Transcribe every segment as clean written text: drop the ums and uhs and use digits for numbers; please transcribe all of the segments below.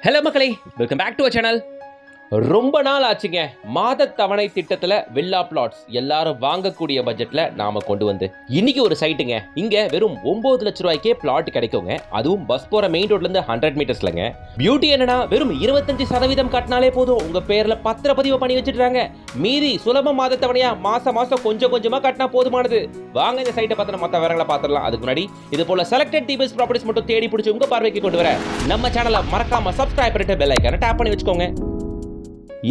Hello மக்களே, welcome back to our channel. ரொம்ப நாள் ஆச்சுங்க மாத தவணை திட்டத்தில் வில்லா பிளாட்ஸ் எல்லாரும் வாங்கக்கூடிய பட்ஜெட்டில் நாம கொண்டு வந்து இன்னைக்கு ஒரு சைட்டுங்க. இங்க வெறும் 9 லட்ச ரூபாய்க்கே பிளாட் கிடைக்குங்க. அதுவும் பஸ் போற மெயின் ரோட்ல இருந்து 100 மீட்டர்ஸ்லங்க. பியூட்டி என்னன்னா வெறும் 25% கட்டினாலே போதும், உங்க பேர்ல பத்திரப்பதிவு பண்ணி வச்சிருக்காங்க. மீதி சுலப மாத தவணையா மாசம் கொஞ்சம் கொஞ்சமா கட்டினா போதுமானது. வாங்க இந்த சைட்டை பார்த்து மற்ற விவரங்களை பார்த்துடலாம். அதுக்கு முன்னாடி இது போல செலக்டட் டிபிஎஸ் ப்ராப்பர்ட்டிஸ் மட்டும் தேடி பிடிச்சி உங்க பார்வைக்கு கொண்டு வர நம்ம சேனலை மறக்காம சப்ஸ்கிரைப் பண்ணிட்டு பெல் ஐகானை டேப் பண்ணி வச்சுக்கோங்க.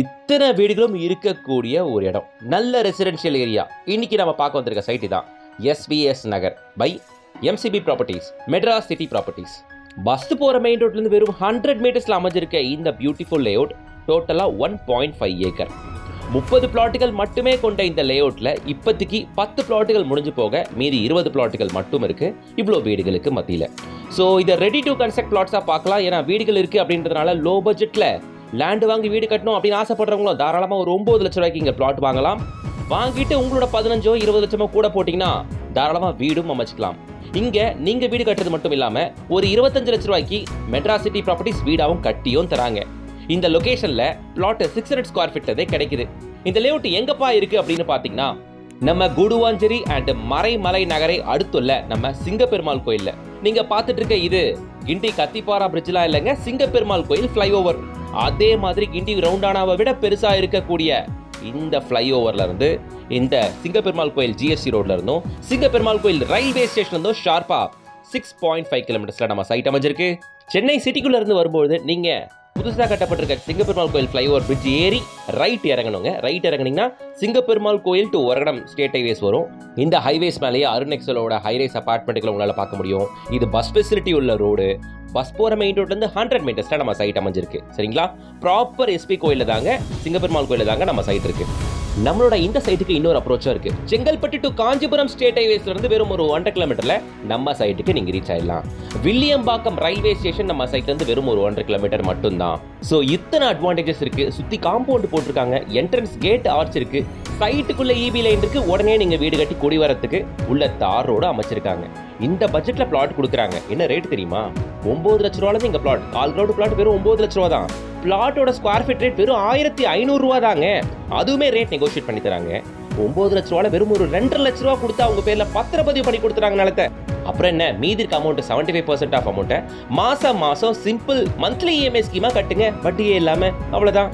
இத்தனை வீடுகளும் இருக்கக்கூடிய ஒரு இடம், நல்ல ரெசிடென்ஷியல் ஏரியா. இன்னைக்கு நம்ம பார்க்க வந்திருக்க சைட் தான் SVS Nagar by MCP properties, Madras city properties. Bus போகிற மெயின் ரோட்லேருந்து வெறும் 100 மீட்டர்ஸில் அமைஞ்சிருக்க இந்த பியூட்டிஃபுல் லேஅவுட் டோட்டலாக 1.5 ஏக்கர். 30 பிளாட்டுகள் மட்டுமே கொண்ட இந்த லேஅவுட்டில் இப்போதைக்கு 10 பிளாட்டுகள் முடிஞ்சு போக மீதி 20 பிளாட்டுகள் மட்டும் இருக்குது இவ்வளோ வீடுகளுக்கு மத்தியில். ஸோ இதை ரெடி டு கன்ஸ்ட்ரக்ட் பிளாட்ஸாக பார்க்கலாம். ஏன்னா வீடுகள் இருக்குது அப்படின்றதுனால லோ பட்ஜெட்டில் லேண்டு வாங்கி வீடு கட்டணும் அப்படின்னு ஆசைப்படுறவங்களும் தாராளமாக ஒரு 9 லட்ச ரூபாய்க்கு இங்கே பிளாட் வாங்கலாம். வாங்கிட்டு உங்களோட 15-20 லட்சமோ கூட போட்டிங்கன்னா தாராளமாக வீடும் அமைச்சிக்கலாம். இங்கே நீங்கள் வீடு கட்டுறது மட்டும் இல்லாமல் ஒரு 25 லட்ச ரூபாய்க்கு மெட்ராஸ் சிட்டி ப்ராப்பர்ட்டிஸ் வீடாகவும் கட்டியும் தராங்க. இந்த லொகேஷனில் பிளாட் 600 ஸ்கொயர் ஃபீட்டதே கிடைக்குது. இந்த லேஅவுட் எங்கப்பா இருக்குது அப்படின்னு பார்த்தீங்கன்னா நம்ம குடுவாஞ்சேரி அண்ட் மறைமலை நகரை அடுத்துள்ள நம்ம சிங்கப்பெருமாள் கோயிலில். நீங்கள் பார்த்துட்டு இருக்க இது கிண்டி கத்திப்பாரா பிரிட்ஜ்லாம் இல்லைங்க, சிங்கப்பெருமாள் கோயில் ஃப்ளைஓவர். அதே மாதிரி கிண்டி ரவுண்டானாவை விட பெருசாக இருக்கக்கூடிய இந்த ஃப்ளைஓவர்ல இருந்து இந்த சிங்கப்பெருமாள் கோயில் ஜிஎஸ்டி ரோட்ல இருந்தும் சிங்கப்பெருமாள் கோயில் ரயில்வே ஸ்டேஷன்ல இருந்தும் ஷார்ப்பா 6.5 கிலோமீட்டர்ஸ்ல நம்ம சைட் அமைஞ்சிருக்கு. சென்னை சிட்டிக்குள்ள இருந்து வரும்போது நீங்க புதுசாக கட்டப்பட்டிருக்க சிங்கப்பெருமாள் கோயில் ஃப்ளைஓவர் பிரிட்ஜ் ஏறி ரைட் இறங்கணுங்க. ரைட் இறங்கினீங்கன்னா சிங்கப்பெருமாள் கோயில் டு ஒரகடம் ஸ்டேட் ஹைவேஸ் வரும். இந்த ஹைவேஸ் மேலேயே அருண் எக்ஸலோட ஹைரைஸ் அபார்ட்மெண்ட்டுகளை உங்களால் பார்க்க முடியும். இது பஸ் ஃபெசிலிட்டி உள்ள ரோடு. பஸ் போகிற மெயின் ரோட்லேருந்து 100 மீட்டர்ஸில் நம்ம சைட் அமைஞ்சிருக்கு. சரிங்களா, ப்ராப்பர் எஸ்பி கோயிலில் தாங்க, சிங்கப்பெருமாள் கோயிலில் தாங்க நம்ம சைட் இருக்கு. நம்மளோட இந்த சைட்டுக்கு இன்னொரு அப்ரோச்சும் இருக்கு. செங்கல்பட்டு டு காஞ்சிபுரம் ஸ்டேட் ஹைவேஸ்ல இருந்து வெறும் ஒரு 1.5 கிலோமீட்டர்ல நம்ம சைட்டுக்கு நீங்க ரீச் ஆயிடலாம். வில்லியம்பாக்கம் ரயில்வே ஸ்டேஷன் நம்ம சைட்ல இருந்து வெறும் ஒரு 1.5 கிலோமீட்டர் மட்டும்தான். ஸோ இத்தனை அட்வான்டேஜஸ் இருக்கு. சுத்தி காம்பவுண்ட் போட்டிருக்காங்க, என்ட்ரன்ஸ் கேட் ஆர்ச் இருக்கு, சைட்டுக்குள்ள இபி லைன் இருக்கு. உடனே நீங்க வீடு கட்டி குடி வரத்துக்கு உள்ள தார் ரோடு அமைச்சிருக்காங்க. இந்த பட்ஜெட்ல பிளாட் கொடுக்குறாங்க. என்ன ரேட் தெரியுமா? 9 லட்ச ரூபாய் இங்க பிளாட். ஆல் கிரவுண்ட் பிளாட் வெறும் 9 லட்ச ரூபா தான். பிளாட்டோட ஸ்கொயர் ஃபீட் ரேட் வெறும் 1500 ரூபா தாங்க. அதுவுமே ரேட் நெகோஷியேட் பண்ணி தராங்க. 9 லட்ச ரூபாய் வெறும் ஒரு 2.5 லட்ச ரூபா கொடுத்தா அவங்க பேர்ல பத்திரப்பதிவு பண்ணி கொடுத்துறாங்க நிலத்தை. அப்புறம் என்ன, மீதி இருக்க அமௌண்ட் 75% ஆஃப் அமௌண்ட்டை மாசம் சிம்பிள் மந்த்லி இஎம்ஐ ஸ்கீமா கட்டுங்க, வட்டியே இல்லாம. அவ்வளவுதான்.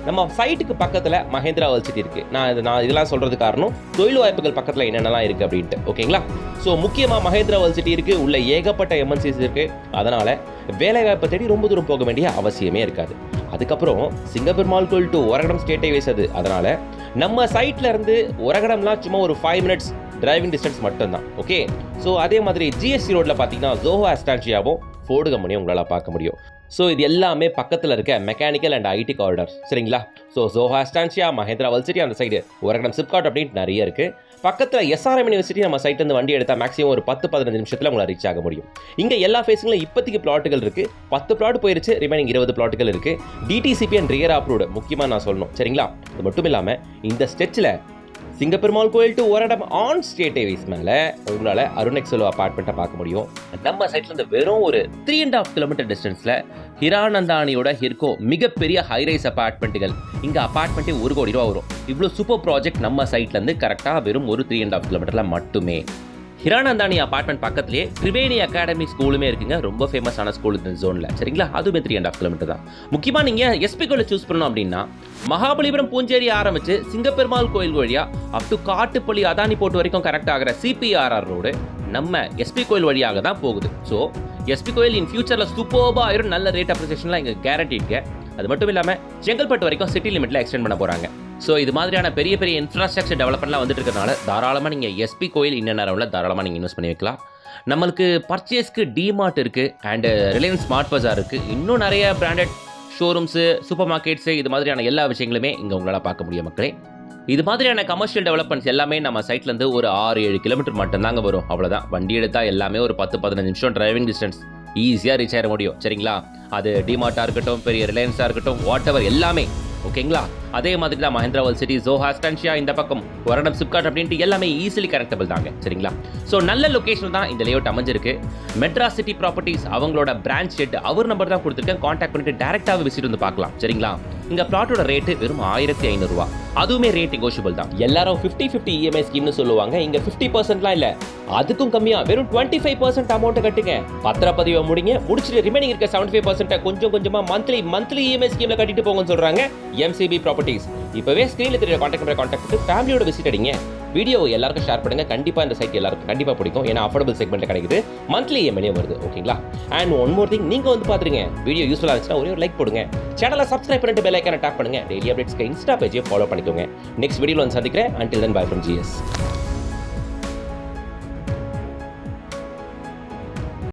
நம்ம சைட்டுக்கு பக்கத்துல மஹேந்திரா வேர்ல்ட் சிட்டி இருக்கு. நான் இதெல்லாம் சொல்றது காரணம் தொழில் வாய்ப்புகள் பக்கத்துல என்னென்னலாம் இருக்கு அப்படின்ட்டு. ஓகேங்களா, ஸோ முக்கியமா மஹேந்திரா வேர்ல்ட் சிட்டி இருக்கு, உள்ள ஏகப்பட்ட எம்என்சிஸ் இருக்கு. அதனால வேலை வாய்ப்பை தேடி ரொம்ப தூரம் போக வேண்டிய அவசியமே இருக்காது. அதுக்கப்புறம் சிங்கப்பெருமாள் கோயில் டு ஒரகடம் ஸ்டேட் ஹைவேஸ் அது. அதனால நம்ம சைட்ல இருந்து ஒரகடம்லாம் சும்மா ஒரு 5 மினிட்ஸ் டிரைவிங் டிஸ்டன்ஸ் மட்டும்தான். ஓகே, ஸோ அதே மாதிரி ஜிஎஸ்டி ரோட்ல பார்த்தீங்கன்னா ஜோஹோ அஸ்டான்ஷியாவும் ஃபோர்டு கம்பெனியும் உங்களால் பார்க்க முடியும். ஸோ இது எல்லாமே பக்கத்தில் இருக்க மெக்கானிக்கல் அண்ட் ஐடி காரிடார். சரிங்களா, ஸோ ஜோஹோ அஸ்டான்ஷியா, மஹேந்திரா வேர்ல்ட் சிட்டி, அந்த சைடு ஒரகடம் சிப்காட் அப்படின்ட்டு நிறைய இருக்குது. பக்கத்தில் எஸ்ஆர்எம் யூனிவர்சிட்டி நம்ம சைட்லேருந்து வண்டி எடுத்தால் மேக்ஸிமம் ஒரு 10-15 நிமிஷத்தில் உங்களை ரீச் ஆக முடியும். இங்கே எல்லா ஃபேஸிங்களும் இப்போதைக்கு பிளாட்டுகள் இருக்குது. 10 பிளாட் போயிருச்சு, ரிமைனிங் 20 பிளாட்டுகள் இருக்குது. டிடிசிபி அண்ட் ரியர் அப்ரூவ்டு முக்கியமாக நான் சொல்லணும். சரிங்களா, இது மட்டும் இல்லாமல் இந்த ஸ்டெச்சில் சிங்கப்பெருமாள் கோயில் to Oragadam on state highways மேலே உங்களால் அருண் எக்ஸலோ அபார்ட்மெண்ட்டை பார்க்க முடியும். நம்ம சைட்ல இருந்து வெறும் ஒரு 3.5 கிலோமீட்டர் டிஸ்டன்ஸில் ஹிரானந்தானியோட ஹிர்கோ மிகப்பெரிய ஹைரைஸ் அபார்ட்மெண்ட்டுகள். இங்கே அபார்ட்மெண்ட்டே 1 கோடி ரூபா வரும். இவ்வளோ சூப்பர் ப்ராஜெக்ட் நம்ம சைட்லேருந்து கரெக்டாக வெறும் ஒரு 3.5 கிலோமீட்டரில் மட்டுமே. ஹிரானந்தானி அபார்ட்மெண்ட் பக்கத்துலேயே திரிவேணி அகாடமி ஸ்கூலுமே இருக்குங்க. ரொம்ப ஃபேமஸான ஸ்கூல் இந்த ஜோனில். சரிங்களா, அதுவுமே 3.5 கிலோமீட்டர் தான். முக்கியமாக நீங்கள் எஸ்பி கோயிலை சூஸ் பண்ணணும் அப்படின்னா மகாபலிபுரம் பூஞ்சேரி ஆரம்பித்து சிங்கப்பெருமாள் கோயில் வழியா அப் டு காட்டுப்பள்ளி அதானி போட்டு வரைக்கும் கரெக்ட் ஆகிற சிபிஆர்ஆர் ரோடு நம்ம எஸ்பி கோயில் வழியாக தான் போகுது. ஸோ எஸ்பி கோயில் இன் ஃபியூச்சரில் சூப்பர்பாக ஆயிரும். நல்ல ரேட் அப்ரிசியேஷன்லாம் இங்கே கேரண்டிங்க. அது மட்டும் இல்லாமல் செங்கல்பட்டு வரைக்கும் சிட்டி லிமிட்டில் எக்ஸ்டெண்ட் பண்ண போகிறாங்க. ஸோ இது மாதிரியான பெரிய பெரிய இன்ஃப்ராஸ்ட்ரக்சர் டெவலப்மெண்ட்லாம் வந்துட்டு இருக்கிறதுனால தாராளமாக நீங்கள் எஸ்பி கோயில் இன்னும் நேரம்ல தாராளமாக நீங்கள் இன்வெஸ்ட் பண்ணி வைக்கலாம். நம்மளுக்கு பர்ச்சேஸ்க்கு டிமார்ட் இருக்குது அண்டு ரிலையன்ஸ் ஸ்மார்ட் பஜார் இருக்குது. இன்னும் நிறைய பிராண்டட் ஷோரூம்ஸு, சூப்பர் மார்க்கெட்ஸு, இது மாதிரியான எல்லா விஷயங்களுமே இங்கே உங்களால் பார்க்க முடியும் மக்களே. இது மாதிரியான கமர்ஷியல் டெவலப்மெண்ட்ஸ் எல்லாமே நம்ம சைட்லேருந்து ஒரு 6-7 கிலோமீட்டர் மட்டும்தாங்க வரும். அவ்வளோதான். வண்டி எடுத்தால் எல்லாமே ஒரு 10-15 நிமிஷம் டிரைவிங் டிஸ்டன்ஸ் ஈஸியாக ரீச் ஆகிட முடியும். சரிங்களா, அது டிமார்ட்டாக இருக்கட்டும், பெரிய ரிலையன்ஸாக இருக்கட்டும், வாட் எவர் எல்லாமே ஓகேங்களா? அதே மாதிரி தான் மஹிந்திரா வேர்ல்ட் சிட்டி, ஜோஹா, ஸ்டன்ஷியா இந்த பக்கம் வரணம், சிப்காட் அப்படின்ட்டு எல்லாமே ஈஸிலி கனெக்டபிள் தாங்க. சரிங்களா? ஸோ நல்ல லொகேஷன் தான் இந்த லேஅவுட் அமைஞ்சிருக்கு. மெட்ராஸ் சிட்டி ப்ராப்பர்ட்டிஸ் அவங்களோட பிரான்ச் ஹெட் அவர் நம்பர் தான் கொடுத்துருக்கேன். கான்டாக்ட் பண்ணிட்டு டேரெக்டாக விசிட் வந்து பார்க்கலாம். சரிங்களா? இங்க பிளாட்டோட ரேட்டு வெறும் 1500 ரூபா. அதுவுமே ரேட் நெகோஷியபிள் தான். எல்லாரும் 50-50 இஎம்ஐ ஸ்கீம்னு சொல்லுவாங்க. இங்க 50%லாம் இல்ல, அதுக்கும் கம்மியா வெறும் 25% அமௌண்ட் கட்டுங்க. பத்திரப்பதிவை முடிங்க, முடிச்சுட்டு ரிமைனிங் இருக்க 75% கொஞ்சம் கொஞ்சமா மந்த்லி இஎம்ஐ ஸ்கீம்ல கட்டிட்டு போங்கன்னு சொல்றாங்க எம்சிபி ப்ராப்பர்ட்டிஸ். இப்பவே ஸ்கிரீன்ல தெரிய கான்டாக்ட் பண்ணி ஃபேமிலியோட விசிட் அடிங்க. வீடியோ எல்லாருக்கும் ஷேர் பண்ணுங்க. கண்டிப்பா இந்த சைட் எல்லாருக்கும் கண்டிப்பா பிடிக்கும். ஏன்னா அஃபோர்டபிள் செக்மெண்ட்ல கிடைக்குது, மந்த்லி இஎம்ஐ வருது. ஓகேங்களா? அண்ட் ஒன் மோர் திங், நீங்க வந்து பாத்துருங்க, வீடியோ யூஸ்ஃபுல்லா இருந்துச்சுன்னா ஒரே ஒரு லைக் போடுங்க. சேனலை சப்ஸ்கிரைப் பண்ணிட்டு பெல் ஐகானை டாப் பண்ணுங்க. டெய்லி அப்டேட்ஸ்க்கு இன்ஸ்டா பேஜை ஃபாலோ பண்ணிக்கோங்க. நெக்ஸ்ட் வீடியோல வந்து சந்திக்கிறேன். until then bye from GS.